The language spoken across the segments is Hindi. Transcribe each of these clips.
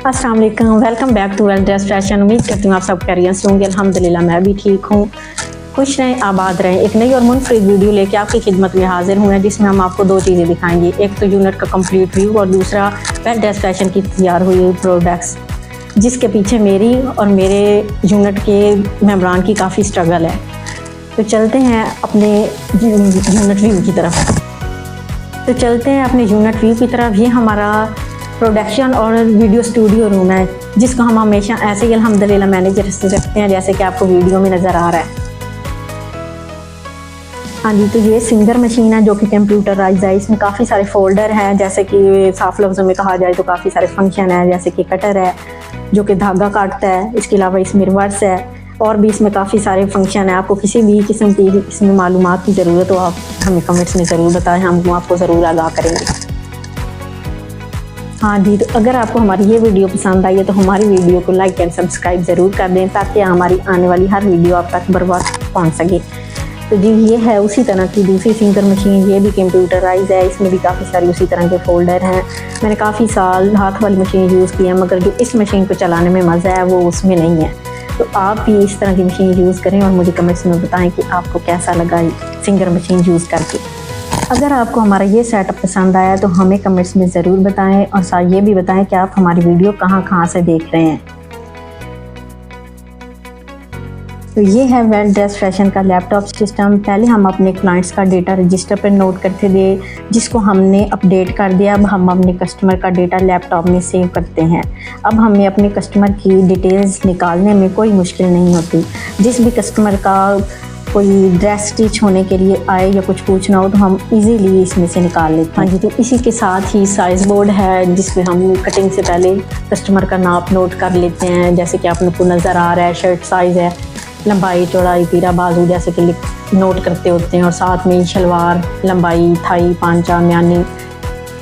अस्सलाम वालेकुम, welcome back to well dress fashion. उम्मीद करती हूँ आप सब खैरियत से होंगे। अल्हम्दुलिल्लाह मैं भी ठीक हूँ। खुश रहें, आबाद रहें। एक नई और मुनफरिद वीडियो लेके आपकी खिदमत में हाजिर हुए हैं, जिसमें हम आपको दो चीज़ें दिखाएंगे। एक तो यूनिट का कंप्लीट व्यू और दूसरा वेल ड्रेस फैशन की तैयार हुई हुई प्रोडक्ट्स, जिसके पीछे मेरी और मेरे यूनिट के मेंबरान की काफ़ी स्ट्रगल है। तो चलते हैं अपने यूनिट व्यू की तरफ। ये हमारा प्रोडक्शन और वीडियो स्टूडियो रूम है, जिसको हम हमेशा ऐसे ही अल्हम्दुलिल्लाह मैनेजर से रखते हैं, जैसे कि आपको वीडियो में नज़र आ रहा है। हाँ जी, तो ये सिंगर मशीन है जो कि कंप्यूटराइज है। इसमें काफ़ी सारे फोल्डर हैं, जैसे कि साफ लफ्ज़ों में कहा जाए तो काफ़ी सारे फंक्शन है, जैसे कि कटर है जो कि धागा काटता है। इसके अलावा इसमें रिवर्स है और भी इसमें काफ़ी सारे फंक्शन है। आपको किसी भी किस्म की इसमें मालूमात की ज़रूरत हो, आप हमें कमेंट्स में ज़रूर बताएं, हम आपको ज़रूर आगाह करेंगे। हाँ जी, तो अगर आपको हमारी ये वीडियो पसंद आई है तो हमारी वीडियो को लाइक एंड सब्सक्राइब ज़रूर कर दें, ताकि हमारी आने वाली हर वीडियो आप तक बर वक्त पहुँच सके। तो जी, ये है उसी तरह की दूसरी सिंगर मशीन। ये भी कंप्यूटराइज है, इसमें भी काफ़ी सारी उसी तरह के फोल्डर हैं। मैंने काफ़ी साल हाथ वाली मशीन यूज़ की है, मगर जो इस मशीन को चलाने में मज़ा है वो उसमें नहीं है। तो आप भी इस तरह की मशीन यूज़ करें और मुझे कमेंट्स में बताएं कि आपको कैसा लगा सिंगर मशीन यूज़ करके। अगर आपको हमारा ये सेटअप पसंद आया तो हमें कमेंट्स में ज़रूर बताएं, और साथ ये भी बताएं कि आप हमारी वीडियो कहाँ से देख रहे हैं। तो ये है वेल ड्रेस फैशन का लैपटॉप सिस्टम। पहले हम अपने क्लाइंट्स का डेटा रजिस्टर पर नोट करते थे, जिसको हमने अपडेट कर दिया। अब हम अपने कस्टमर का डेटा लैपटॉप में सेव करते हैं। अब हमें अपने कस्टमर की डिटेल्स निकालने में कोई मुश्किल नहीं होती। जिस भी कस्टमर का कोई ड्रेस स्टिच होने के लिए आए या कुछ पूछना हो तो हम इजीली इसमें से निकाल लेते हैं। हाँ जी, तो इसी के साथ ही साइज़ बोर्ड है, जिसमें हम कटिंग से पहले कस्टमर का नाप नोट कर लेते हैं। जैसे कि आपको नज़र आ रहा है, शर्ट साइज़ है, लंबाई, चौड़ाई, तीरा बाजू जैसे कि नोट करते होते हैं, और साथ में शलवार लंबाई, थाई, पांचा, म्यानी।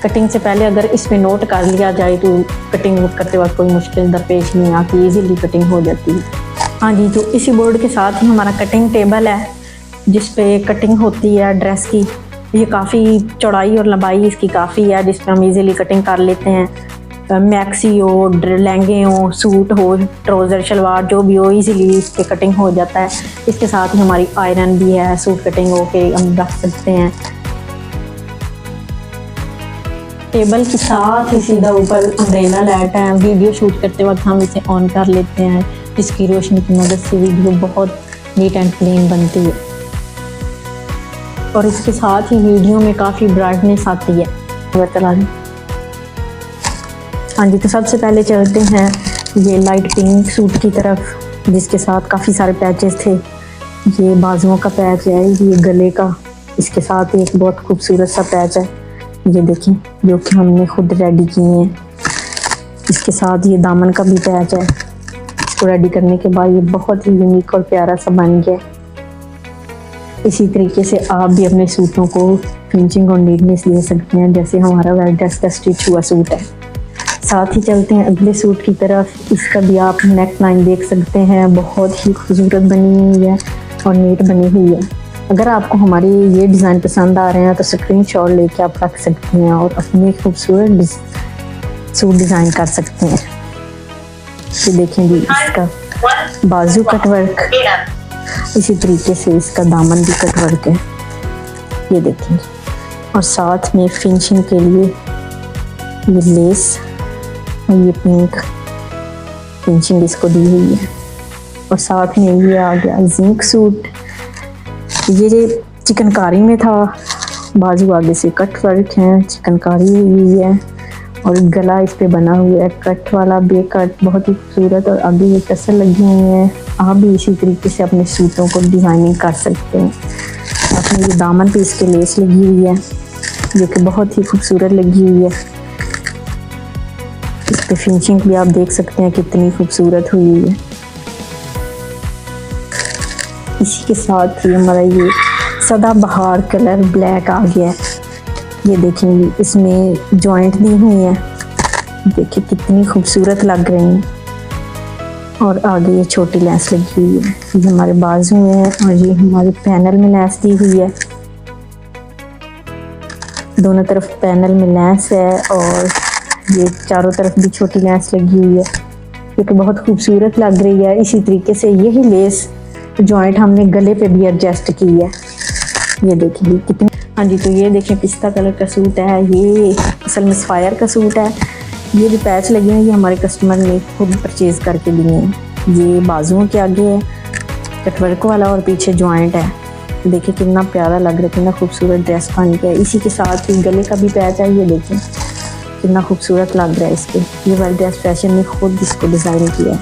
कटिंग से पहले अगर इसमें नोट कर लिया जाए तो कटिंग करते वक्त कोई मुश्किल दरपेश नहीं आती, ईजीली कटिंग हो जाती है। हाँ जी, तो इसी बोर्ड के साथ ही हमारा कटिंग टेबल है, जिस पे कटिंग होती है ड्रेस की। ये काफ़ी चौड़ाई और लंबाई इसकी काफ़ी है, जिस पर हम इजीली कटिंग कर लेते हैं। मैक्सी हो, लहंगे हो, सूट हो, ट्राउज़र, शलवार जो भी हो, इजीली इस पर कटिंग हो जाता है। इसके साथ ही हमारी आयरन भी है, सूट कटिंग हो के हम रख सकते हैं। टेबल के साथ ही सीधा ऊपर अम्ब्रेला लाइट है। वीडियो शूट करते वक्त हम इसे ऑन कर लेते हैं, जिसकी रोशनी की मदद से वीडियो बहुत नीट एंड क्लीन बनती है। और इसके साथ ही वीडियो में काफ़ी ब्राइटनेस आती है। हाँ जी, तो सबसे पहले चलते हैं ये लाइट पिंक सूट की तरफ, जिसके साथ काफ़ी सारे पैचेस थे। ये बाजुओं का पैच है, ये गले का, इसके साथ एक बहुत खूबसूरत सा पैच है, ये देखें, जो कि हमने खुद रेडी किए हैं। इसके साथ ये दामन का भी पैच है। इसको रेडी करने के बाद ये बहुत ही यूनिक और प्यारा सा बन गया। इसी तरीके से आप भी अपने सूटों को फिनिशिंग और नीटनेस दे सकते हैं, जैसे हमारा वेल ड्रेस का स्टिच हुआ सूट है। साथ ही चलते हैं अगले सूट की तरफ। इसका भी आप नेक लाइन देख सकते हैं, बहुत ही खूबसूरत बनी हुई है और नीट बनी हुई है। अगर आपको हमारे ये डिज़ाइन पसंद आ रहे हैं तो स्क्रीनशॉट लेके आप रख सकते हैं और अपनी खूबसूरत सूट डिज़ाइन कर सकते हैं। ये देखेंगे इसका बाजू कटवर्क, इसी तरीके से इसका दामन भी कटवर्क है, ये देखेंगे। और साथ में फिनिशिंग के लिए ये लेस और ये पिंक फिनिशिंग इसको दी हुई है। और साथ में ये आ गया जिंक सूट। ये चिकनकारी में था, बाजू आगे से कट वर्क है, चिकनकारी हुई है और गला इस पे बना हुआ है कट वाला, बे कट, बहुत ही खूबसूरत। और आगे ये टसल लगी हुई है। आप भी इसी तरीके से अपने सूटों को डिज़ाइनिंग कर सकते हैं। अपने ये दामन पे इसके लेस लगी हुई है, जो कि बहुत ही खूबसूरत लगी हुई है। इस पे फिनिशिंग भी आप देख सकते हैं कितनी खूबसूरत हुई है। इसी के साथ ही हमारा ये सदाबहार कलर ब्लैक आ गया है। ये देखेंगे, इसमें जॉइंट दी हुई है, देखिए कितनी खूबसूरत लग रही हैं। और आगे ये छोटी लेस लगी हुई है, ये हमारे बाजू में है और ये हमारे पैनल में लेस दी हुई है। दोनों तरफ पैनल में लेस है और ये चारों तरफ भी छोटी लेस लगी हुई है, ये तो बहुत खूबसूरत लग रही है। इसी तरीके से यही लेस जॉइंट हमने गले पे भी एडजस्ट की है। ये देखिए कितनी, हाँ जी, तो ये देखें पिस्ता कलर का सूट है, ये असल में सफायर का सूट है। ये जो पैच लगे हैं ये हमारे कस्टमर ने खुद परचेज़ करके लिए हैं। ये बाजुओं के आगे है कटवर्क वाला और पीछे जॉइंट है। देखिए कितना प्यारा लग रहा है, कितना खूबसूरत ड्रेस बन के है। इसी के साथ ही गले का भी पैच है, ये देखें कितना खूबसूरत लग रहा है इस पर। ये वाली ड्रेस फैशन ने खुद इसको डिज़ाइन किया है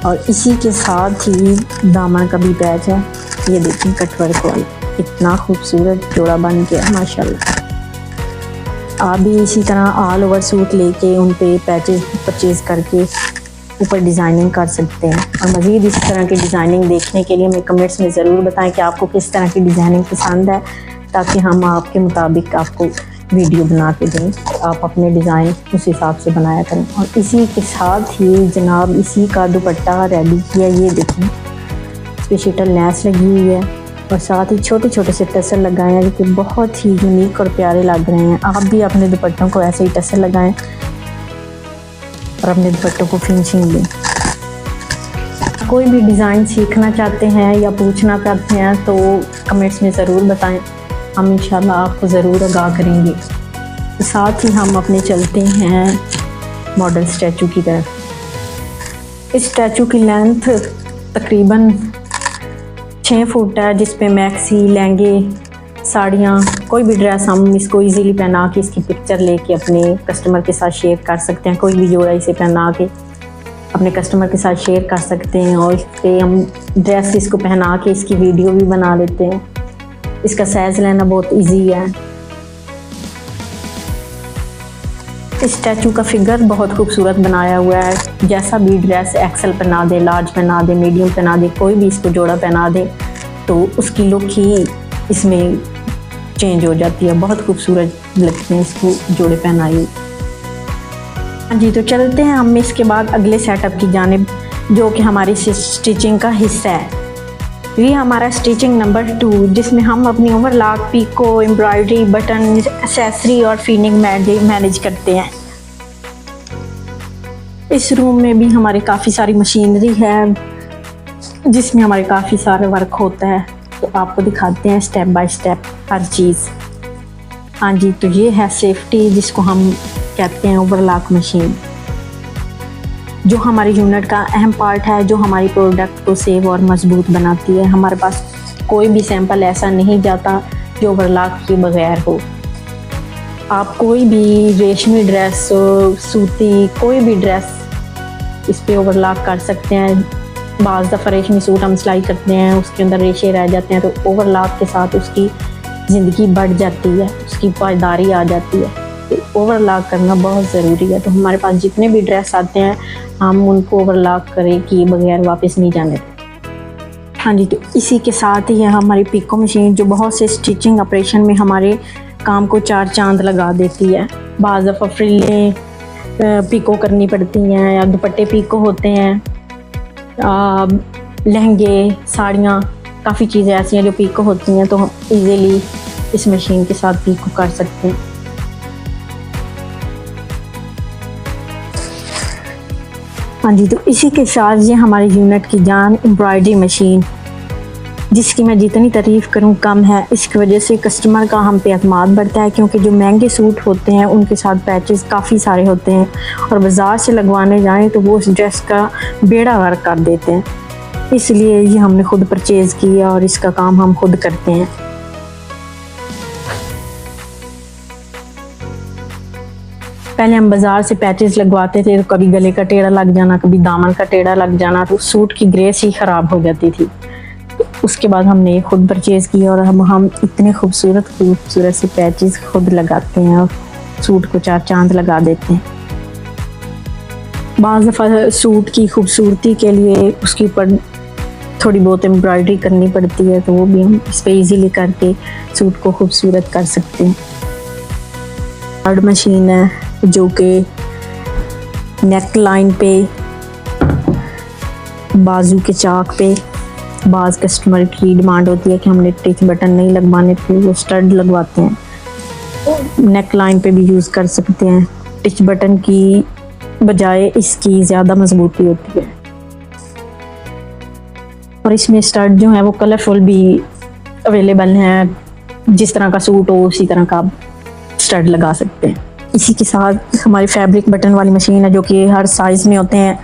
और इसी के साथ ही दामन का भी पैच है। ये देखें कटवर्क वाला, कितना खूबसूरत जोड़ा बन गया माशाल्लाह। आप भी इसी तरह ऑल ओवर सूट लेके उन पे पैचेस परचेज़ करके ऊपर डिज़ाइनिंग कर सकते हैं। और मज़ीद इस तरह की डिज़ाइनिंग देखने के लिए हमें कमेंट्स में ज़रूर बताएं कि आपको किस तरह की डिज़ाइनिंग पसंद है, ताकि हम आपके मुताबिक आपको वीडियो बना के दें, आप अपने डिज़ाइन उस हिसाब से बनाया करें। और इसी के साथ ही जनाब इसी का दुपट्टा रेडी किया। ये देखें इस पर शीटल लैस लगी हुई है और साथ ही छोटे छोटे से टसल लगाए हैं जो कि बहुत ही यूनिक और प्यारे लग रहे हैं। आप भी अपने दुपट्टों को ऐसे ही टसल लगाएं और अपने दुपट्टों को फिनिशिंग दें। कोई भी डिज़ाइन सीखना चाहते हैं या पूछना चाहते हैं तो कमेंट्स में ज़रूर बताएं, हम इंशाल्लाह आपको ज़रूर आगाह करेंगे। साथ ही हम अपने चलते हैं मॉडल स्टैचू की तरफ। इस स्टैचू की लेंथ तकरीबन 6 फुट है, जिसपे मैक्सी, लहंगे, साड़ियाँ, कोई भी ड्रेस हम इसको इजीली पहना के इसकी पिक्चर लेके अपने कस्टमर के साथ शेयर कर सकते हैं। कोई भी जोड़ा इसे पहना के अपने कस्टमर के साथ शेयर कर सकते हैं और इस पर हम ड्रेस इसको पहना के इसकी वीडियो भी बना लेते हैं। इसका साइज़ लेना बहुत इजी है। इस स्टैचू का फिगर बहुत खूबसूरत बनाया हुआ है। जैसा भी ड्रेस एक्सेल पहना दे, लार्ज पहना दे, मीडियम पहना दे, कोई भी इसको जोड़ा पहना दे तो उसकी लुक ही इसमें चेंज हो जाती है। बहुत खूबसूरत लगते हैं इसको जोड़े पहनाए। हाँ जी, तो चलते हैं हम इसके बाद अगले सेटअप की जानिब, जो कि हमारी स्टिचिंग का हिस्सा है। ये हमारा स्टिचिंग नंबर 2, जिसमें हम अपनी overlock, picot, embroidery, button, accessory और फिनिंग मैनेज करते हैं। इस रूम में भी हमारे काफ़ी सारी मशीनरी है जिसमें हमारे काफ़ी सारे वर्क होता है, तो आपको दिखाते हैं स्टेप बाय स्टेप हर चीज़। हाँ जी, तो ये है सेफ्टी, जिसको हम कहते हैं ओवरलॉक मशीन, जो हमारी यूनिट का अहम पार्ट है, जो हमारी प्रोडक्ट को सेव और मजबूत बनाती है। हमारे पास कोई भी सैंपल ऐसा नहीं जाता जो ओवरलॉक के बगैर हो। आप कोई भी रेशमी ड्रेस, सूती कोई भी ड्रेस इस पे ओवरलॉक कर सकते हैं। बाज़ दफ़ा रेशमी सूट हम सिलाई करते हैं, उसके अंदर रेशे रह जाते हैं, तो ओवरलॉक के साथ उसकी ज़िंदगी बढ़ जाती है, उसकी पायदारी आ जाती है। तो ओवरलॉक करना बहुत ज़रूरी है। तो हमारे पास जितने भी ड्रेस आते हैं हम उनको ओवरलॉक करें कि बगैर वापस नहीं जाने। हाँ जी, तो इसी के साथ ही है हमारी पिको मशीन, जो बहुत से स्टिचिंग ऑपरेशन में हमारे काम को 4 चांद लगा देती है। बाज़ दफ़ा फ्रिलें पिको करनी पड़ती हैं या दुपट्टे पिको होते हैं, लहंगे, साड़ियाँ, काफ़ी चीज़ें ऐसी हैं जो पिको होती हैं, तो हम इजीली इस मशीन के साथ पिको कर सकते हैं। हाँ जी, तो इसी के साथ ये हमारी यूनिट की जान एम्ब्रॉयडरी मशीन, जिसकी मैं जितनी तारीफ़ करूँ कम है। इसकी वजह से कस्टमर का हम पे एतमाद बढ़ता है, क्योंकि जो महंगे सूट होते हैं उनके साथ पैचेस काफ़ी सारे होते हैं और बाज़ार से लगवाने जाएं तो वो उस ड्रेस का बेड़ा गर्क कर देते हैं। इसलिए ये हमने खुद परचेज़ किया और इसका काम हम खुद करते हैं। पहले हम बाज़ार से पैचेस लगवाते थे तो कभी गले का टेढ़ा लग जाना, कभी दामन का टेढ़ा लग जाना, तो सूट की ग्रेस ही ख़राब हो जाती थी। तो उसके बाद हमने खुद परचेज़ किया और हम इतने खूबसूरत से पैचेस खुद लगाते हैं और सूट को 4 चांद लगा देते हैं। बाज़ दफ़ा सूट की खूबसूरती के लिए उसके ऊपर थोड़ी बहुत एम्ब्रॉयडरी करनी पड़ती है, तो वो भी हम इस पर ईज़िली करके सूट को खूबसूरत कर सकते हैं। थर्ड मशीन है जो कि नेक लाइन पे, बाजू के चाक पे, बाज़ कस्टमर की डिमांड होती है कि हमने टिच बटन नहीं लगवाने, तो वो स्टड लगवाते हैं। नेक लाइन पे भी यूज़ कर सकते हैं। टिच बटन की बजाय इसकी ज़्यादा मजबूती होती है। और इसमें स्टड जो है वो कलरफुल भी अवेलेबल हैं, जिस तरह का सूट हो उसी तरह का आप स्टड लगा सकते हैं। इसी के साथ हमारी फैब्रिक बटन वाली मशीन है जो कि हर साइज़ में होते हैं।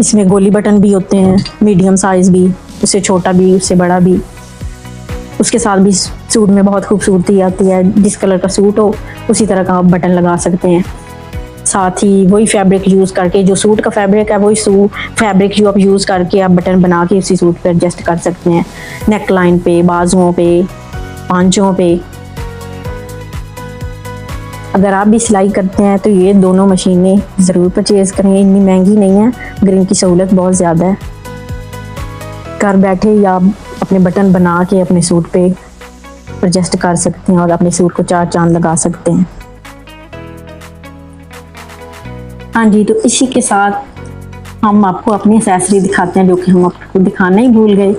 इसमें गोली बटन भी होते हैं, मीडियम साइज़ भी, उससे छोटा भी, उससे बड़ा भी। उसके साथ भी सूट में बहुत खूबसूरती आती है। जिस कलर का सूट हो उसी तरह का आप बटन लगा सकते हैं। साथ ही वही फैब्रिक यूज़ करके, जो सूट का फैब्रिक है वही फैब्रिक जो आप यूज़ करके आप बटन बना के उसी सूट पर एडजस्ट कर सकते हैं, नेक लाइन पे, बाजुओं पे, पांचों पे। अगर आप भी सिलाई करते हैं तो ये दोनों मशीनें ज़रूर परचेज़ करें। इतनी महंगी नहीं है मगर इनकी सहूलत बहुत ज़्यादा है। घर बैठे या आप अपने बटन बना के अपने सूट पे एडजस्ट कर सकते हैं और अपने सूट को चार चांद लगा सकते हैं। हाँ जी, तो इसी के साथ हम आपको अपनी एक्सेसरी दिखाते हैं जो कि हम आपको दिखाना ही भूल गए।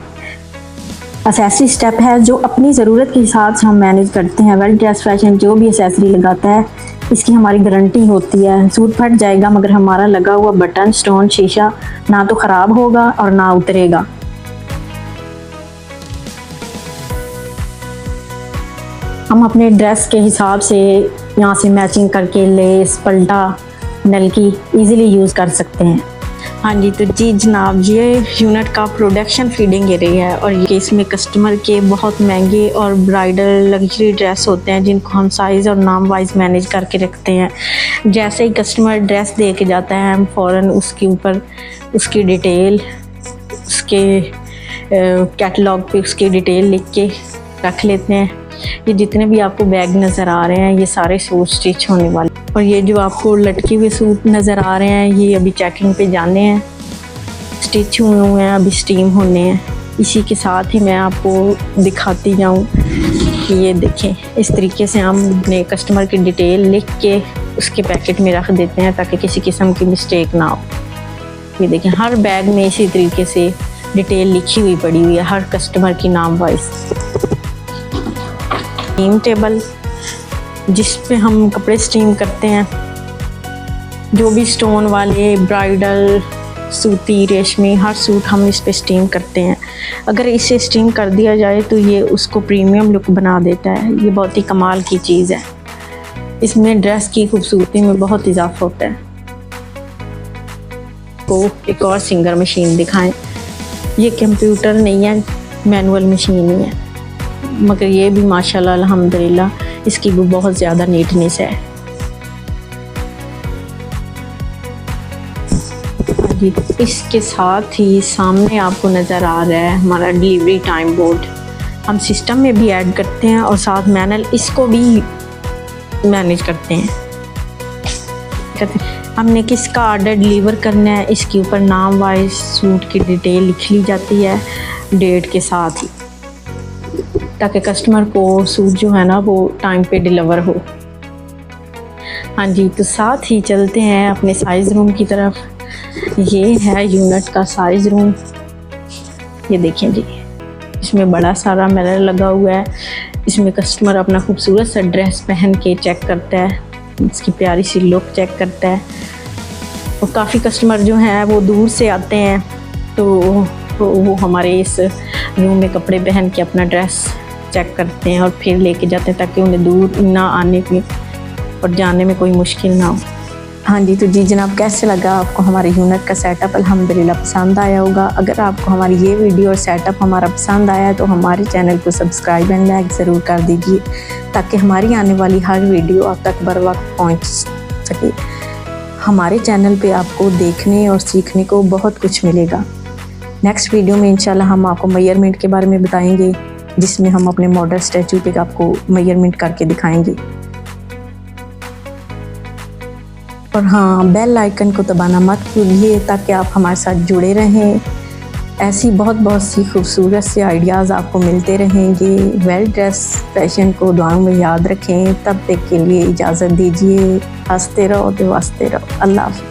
एक्सेसरी स्टेप है जो अपनी ज़रूरत के हिसाब से हम मैनेज करते हैं। वेल ड्रेस फैशन जो भी एक्सेसरी लगाता है इसकी हमारी गारंटी होती है। सूट फट जाएगा मगर हमारा लगा हुआ बटन, स्टोन, शीशा ना तो ख़राब होगा और ना उतरेगा। हम अपने ड्रेस के हिसाब से यहाँ से मैचिंग करके लेस, पल्टा, नलकी इजीली यूज़ कर सकते हैं। हाँ जी, तो जी जनाब, ये यूनिट का प्रोडक्शन फीडिंग एरिया है और ये इसमें कस्टमर के बहुत महंगे और ब्राइडल लग्जरी ड्रेस होते हैं जिनको हम साइज़ और नाम वाइज मैनेज करके रखते हैं। जैसे ही कस्टमर ड्रेस दे के जाता है हम फ़ौरन उसके ऊपर उसकी डिटेल, उसके कैटलॉग पे उसकी डिटेल लिख के रख लेते हैं। ये जितने भी आपको बैग नज़र आ रहे हैं ये सारे सूट स्टिच होने वाले, और ये जो आपको लटके हुए सूट नज़र आ रहे हैं ये अभी चेकिंग पे जाने हैं, स्टिच हुए हैं, अभी स्टीम होने हैं। इसी के साथ ही मैं आपको दिखाती जाऊँ कि ये देखें, इस तरीके से हम अपने कस्टमर की डिटेल लिख के उसके पैकेट में रख देते हैं ताकि किसी किस्म की मिस्टेक ना हो। ये देखें, हर बैग में इसी तरीके से डिटेल लिखी हुई पड़ी हुई है हर कस्टमर की नाम वाइज। स्टीम टेबल जिस पे हम कपड़े स्टीम करते हैं, जो भी स्टोन वाले, ब्राइडल, सूती, रेशमी, हर सूट हम इस पे स्टीम करते हैं। अगर इसे स्टीम कर दिया जाए तो ये उसको प्रीमियम लुक बना देता है। ये बहुत ही कमाल की चीज़ है, इसमें ड्रेस की खूबसूरती में बहुत इजाफा होता है। को एक और सिंगर मशीन दिखाएं। ये कंप्यूटर नहीं है, मैनुअल मशीन ही है, मगर ये भी माशाल्लाह अल्हम्दुलिल्लाह इसकी भी बहुत ज़्यादा नीटनेस है। जी, इसके साथ ही सामने आपको नज़र आ रहा है हमारा डिलीवरी टाइम बोर्ड। हम सिस्टम में भी ऐड करते हैं और साथ मैनुअल इसको भी मैनेज करते हैं। हमने किसका ऑर्डर डिलीवर करना है इसके ऊपर नाम वाइज सूट की डिटेल लिख ली जाती है डेट के साथ ही, ताकि कस्टमर को सूट जो है ना वो टाइम पे डिलीवर हो। हाँ जी, तो साथ ही चलते हैं अपने साइज़ रूम की तरफ। ये है यूनिट का साइज़ रूम। ये देखें जी, इसमें बड़ा सारा मिरर लगा हुआ है। इसमें कस्टमर अपना खूबसूरत सा ड्रेस पहन के चेक करता है, इसकी प्यारी सी लुक चेक करता है। और काफ़ी कस्टमर जो हैं वो दूर से आते हैं तो वो हमारे इस रूम में कपड़े पहन के अपना ड्रेस चेक करते हैं और फिर लेके जाते हैं ताकि उन्हें दूर ना आने की और जाने में कोई मुश्किल ना हो। हाँ जी, तो जी जनाब, कैसे लगा आपको हमारे यूनिट का सेटअप? अल्हम्दुलिल्लाह पसंद आया होगा। अगर आपको हमारी ये वीडियो और सेटअप हमारा पसंद आया तो हमारे चैनल को सब्सक्राइब एंड लाइक ज़रूर कर दीजिए ताकि हमारी आने वाली हर वीडियो आप तक बर वक्त पहुँच सके। हमारे चैनल पे आपको देखने और सीखने को बहुत कुछ मिलेगा। नेक्स्ट वीडियो में इंशाल्लाह हम आपको मेजरमेंट के बारे में बताएंगे, जिसमें हम अपने मॉडल स्टैचू पे आपको मेजरमेंट करके दिखाएंगे। और हाँ, बेल आइकन को दबाना मत भूलिए ताकि आप हमारे साथ जुड़े रहें। ऐसी बहुत सी खूबसूरत से आइडियाज़ आपको मिलते रहेंगे। वेल ड्रेस फैशन को दुआओं में याद रखें। तब तक के लिए इजाज़त दीजिए। हंसते रहो तो वास्ते रहो। अल्लाह हाफ़िज़।